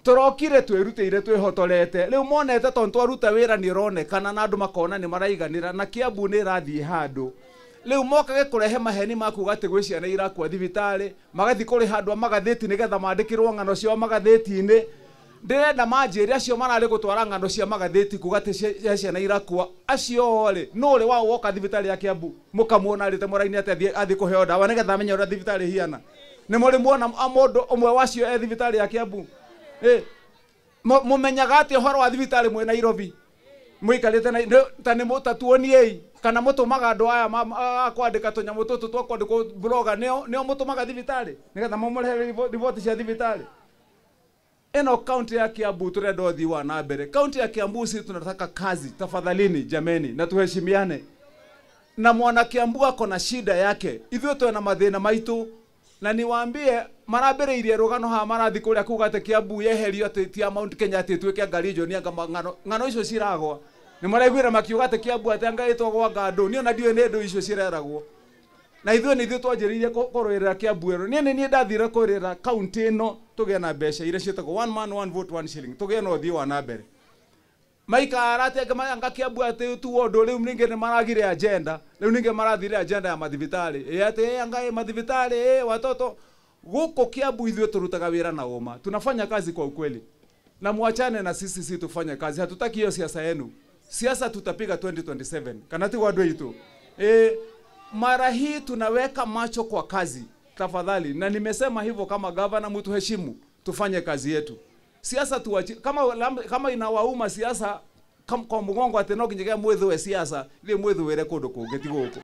Turokire twirutire twihotorete riu monete tondu twaruta wira ni ronekana na andu makona ni maraiganira na Kiambu ni rathie handu riu mokage kurehe maheni maku gati gwi ciana irakua thibitari magathi kuri handu magatheti nigetha mandikirwo ngano cio magatheti-ini ndirenda manjiri acio marari gutwara ngano cia magatheti kugati ciana irakua acio ri no ri wao woka thibitari ya Kiambu mukamuona rite moraini ati athi kuheo dawa nigetha amenye ura thibitari hiana ni muri muona mundu umwe wacio e thibitari ya Kiambu mumenyaga ati horo wa thibitari mwe Nairobi muikarite na tani mutatuoniei kana mutumaga andu aya kwandika tunyamu tutu twa kwandikwo bloga nio mutumaga thibitari nigetha mumure report cia thibitari. Eno county ya Kiambu turenda uthii wa na mbere. County ya Kiambu sisi tunataka kazi, tafadhalini jameni, na tuheshimiane. Na mwana Kiambu ako na shida yake, ithuĩ twena mathĩna maitu, na niwaambie marabereirie rugano ha marathi kuria kugate Kiambu yeherio ati tia Mount Kenya ati twike ngarijo ni anga ngano icio ciragwa. Ni maraiguira makiuga ati Kiambu ati anga itogwa ngando, ni ona ndiwe nĩ ndũ icio cireragwo. Na ithuĩ nĩ ithuĩ twanjĩrĩirie kũrũĩrĩra Kiambu ĩno. Niĩ ndathire kũrũĩrĩra kaunti ĩno tũgĩe na mbeca iria ciĩtagwo one man one vote one shilling, tũgĩe na ũthii wa na mbere. Maikara ati anga Kiambu ati tuo ũndũ rĩu ningĩ nĩ maragire agenda, rĩu ningĩ marathire agenda ya mathibitarĩ. Ati anga mathibitarĩ watoto gũkũ Kiambu ithuĩ tũrutaga wĩra na ũma. Tunafanya kazi kwa ukweli. Na muachane na sisi tufanye kazi. Hatutaki hiyo siasa yenu. Siasa tutapiga 2027. Kana ti wadwe itu. Mara hii tunaweka macho kwa kazi. Tafadhali. Na nimesema hivyo kama gavana, mtu heshimu. Tufanye kazi yetu. Siasa tuwachi. Kama inawauma siasa kwa mgongo ati no kinyegea mwethu we siasa. Ile mwethu were kundu kungi ti guku.